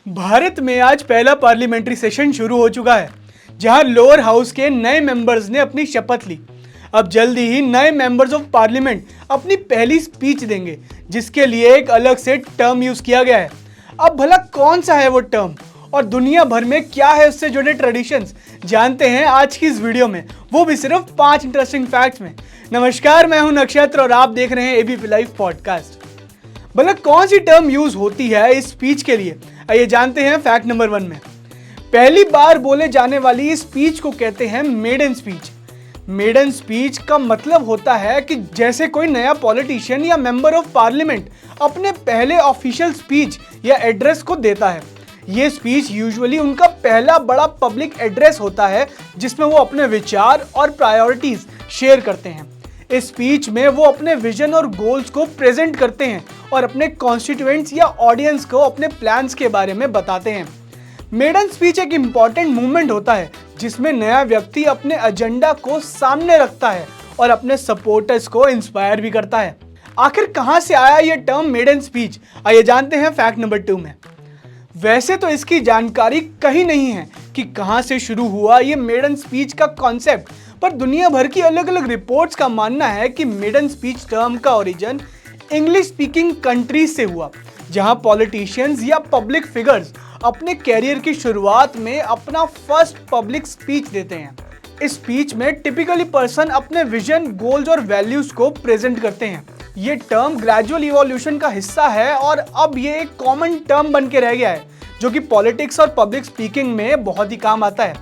भारत में आज पहला पार्लियामेंट्री सेशन शुरू हो चुका है, जहां लोअर हाउस के नए मेंबर्स ने अपनी शपथ ली। अब जल्दी ही नए मेंबर्स ऑफ पार्लियामेंट अपनी पहली स्पीच देंगे, जिसके लिए एक अलग से टर्म यूज किया गया है। अब भला कौन सा है वो टर्म और दुनिया भर में क्या है उससे जुड़े ट्रेडिशंस, जानते हैं आज की इस वीडियो में, वो भी सिर्फ 5 इंटरेस्टिंग फैक्ट्स में। नमस्कार, मैं हूं नक्षत्र और आप देख रहे हैं एबीपी लाइव पॉडकास्ट। भला कौन सी टर्म यूज होती है इस स्पीच के लिए, आइए जानते हैं फैक्ट नंबर 1 में। पहली बार बोले जाने वाली इस स्पीच को कहते हैं मेडन स्पीच। मेडन स्पीच का मतलब होता है कि जैसे कोई नया पॉलिटिशियन या मेंबर ऑफ पार्लियामेंट अपने पहले ऑफिशियल स्पीच या एड्रेस को देता है। ये स्पीच यूजुअली उनका पहला बड़ा पब्लिक एड्रेस होता है, जिसमें वो अपने विचार और प्रायोरिटीज शेयर करते हैं। इस स्पीच में वो अपने विजन और गोल्स को प्रेजेंट करते हैं और अपने कॉन्स्टिट्यूएंट्स या ऑडियंस को अपने प्लान्स के बारे में बताते हैं। मेडन स्पीच एक इम्पॉर्टेंट मूवमेंट होता है, जिसमें नया व्यक्ति अपने एजेंडा को सामने रखता है और अपने सपोर्टर्स को इंस्पायर भी करता है। आखिर कहां से आया ये टर्म मेडन स्पीच, आइए जानते हैं फैक्ट नंबर 2 में। वैसे तो इसकी जानकारी कहीं नहीं है कि कहां से शुरू हुआ ये मेडन स्पीच का कॉन्सेप्ट, पर दुनिया भर की अलग अलग रिपोर्ट्स का मानना है कि मेडन स्पीच टर्म का ओरिजिन इंग्लिश स्पीकिंग कंट्रीज से हुआ, जहां पॉलिटिशियंस या पब्लिक फिगर्स अपने कैरियर की शुरुआत में अपना फर्स्ट पब्लिक स्पीच देते हैं। इस स्पीच में टिपिकली पर्सन अपने विजन, गोल्स और वैल्यूज को प्रेजेंट करते हैं। ये टर्म ग्रेजुअल इवोल्यूशन का हिस्सा है और अब ये एक कॉमन टर्म बन के रह गया है, जो कि पॉलिटिक्स और पब्लिक स्पीकिंग में बहुत ही काम आता है।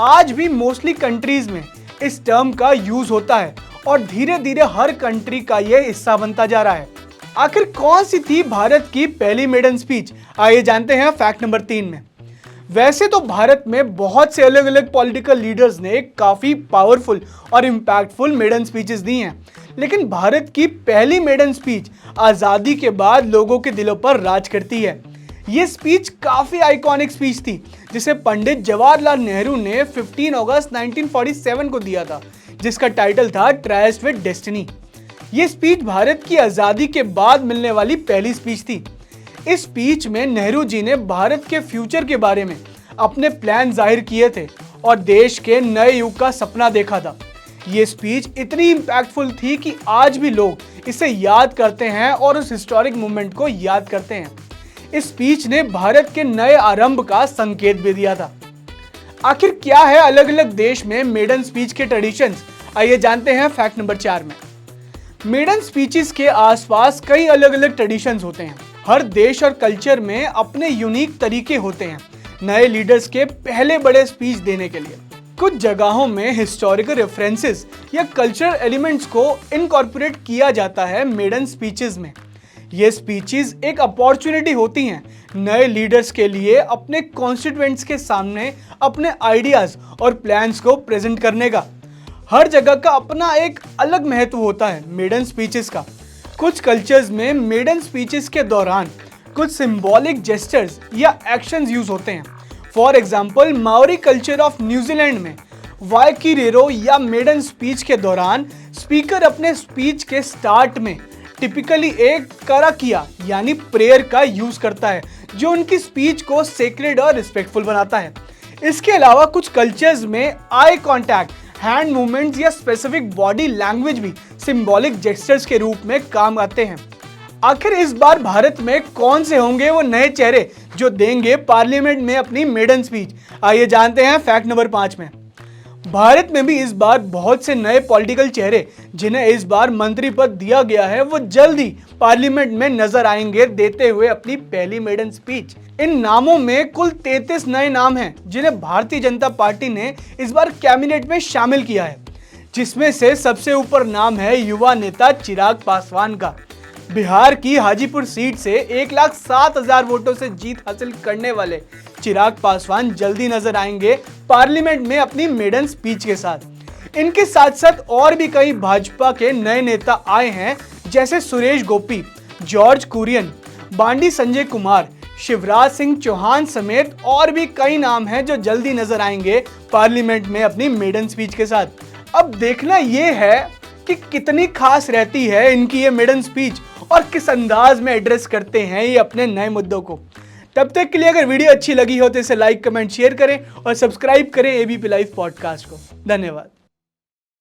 आज भी मोस्टली कंट्रीज में इस टर्म का यूज होता है और धीरे धीरे हर कंट्री का यह हिस्सा बनता जा रहा है। आखिर कौन सी थी भारत की पहली मेडन स्पीच, आइए जानते हैं फैक्ट नंबर 3 में। वैसे तो भारत में बहुत से अलग अलग पॉलिटिकल लीडर्स ने काफी पावरफुल और इम्पैक्टफुल मेडन स्पीचेस दी हैं, लेकिन भारत की पहली मेडन स्पीच आजादी के बाद लोगों के दिलों पर राज करती है। ये स्पीच काफी आइकॉनिक स्पीच थी, जिसे पंडित जवाहरलाल नेहरू ने 15 अगस्त 1947 को दिया था, जिसका टाइटल था ट्रायस्ट विद डेस्टिनी। ये स्पीच भारत की आजादी के बाद मिलने वाली पहली स्पीच थी। इस स्पीच में नेहरू जी ने भारत के फ्यूचर के बारे में अपने प्लान जाहिर किए थे और देश के नए युग का सपना देखा था। ये स्पीच इतनी इम्पैक्टफुल थी कि आज भी लोग इसे याद करते हैं और उस हिस्टोरिक मूवमेंट को याद करते हैं। इस स्पीच ने भारत के नए आरंभ का संकेत भी दिया था। आखिर क्या है अलग अलग देश में मेडन स्पीच के ट्रेडिशंस, आइए जानते हैं फैक्ट नंबर 4 में। मेडन स्पीचेस के आसपास कई अलग अलग ट्रेडिशंस होते हैं। हर देश और कल्चर में अपने यूनिक तरीके होते हैं नए लीडर्स के पहले बड़े स्पीच देने के लिए। कुछ जगहों में हिस्टोरिकल रेफरेंसेस या कल्चरल एलिमेंट्स को इनकॉर्पोरेट किया जाता है मेडन स्पीचेस में। ये स्पीचेस एक अपॉर्चुनिटी होती हैं नए लीडर्स के लिए अपने कॉन्स्टिट्यूएंट्स के सामने अपने आइडियाज और प्लान्स को प्रेजेंट करने का। हर जगह का अपना एक अलग महत्व होता है मेडन स्पीचेस का। कुछ कल्चर्स में मेडन स्पीचेस के दौरान कुछ सिंबॉलिक जेस्चर्स या एक्शंस यूज होते हैं। For example, Maori culture of New Zealand में वाइकिरेरो या मेडन स्पीच के दौरान स्पीकर अपने स्पीच के स्टार्ट में टिपिकली एक कराकिया यानी प्रेयर का यूज करता है, जो उनकी स्पीच को सेक्रेड और रिस्पेक्टफुल बनाता है। इसके अलावा कुछ कल्चर्स में आई कॉन्टैक्ट, हैंड मूवमेंट्स या स्पेसिफिक बॉडी लैंग्वेज भी सिंबॉलिक जेस्चर्स के रूप में काम आते हैं। आखिर इस बार भारत में कौन से होंगे वो नए चेहरे जो देंगे पार्लियामेंट में अपनी मेडन स्पीच, आइए जानते हैं फैक्ट नंबर 5 में। भारत में भी इस बार बहुत से नए पॉलिटिकल चेहरे जिन्हें इस बार मंत्री पद दिया गया है, वो जल्द ही पार्लियामेंट में नजर आएंगे देते हुए अपनी पहली मेडन स्पीच। इन नामों में कुल 33 नए नाम हैं, जिन्हें भारतीय जनता पार्टी ने इस बार कैबिनेट में शामिल किया है, जिसमें से सबसे ऊपर नाम है युवा नेता चिराग पासवान का। बिहार की हाजीपुर सीट से 1,07,000 वोटों से जीत हासिल करने वाले चिराग पासवान जल्दी नजर आएंगे पार्लियामेंट में अपनी मेडन स्पीच के साथ। इनके साथ साथ और भी कई भाजपा के नए नेता आए हैं, जैसे सुरेश गोपी, जॉर्ज कुरियन, बांडी संजय कुमार, शिवराज सिंह चौहान समेत और भी कई नाम हैं जो जल्दी नजर आएंगे पार्लियामेंट में अपनी मेडन स्पीच के साथ। अब देखना यह है कि कितनी खास रहती है इनकी ये मेडन स्पीच और किस अंदाज में एड्रेस करते हैं ये अपने नए मुद्दों को। तब तक के लिए अगर वीडियो अच्छी लगी हो तो इसे लाइक, कमेंट, शेयर करें और सब्सक्राइब करें एबीपी लाइव पॉडकास्ट को। धन्यवाद।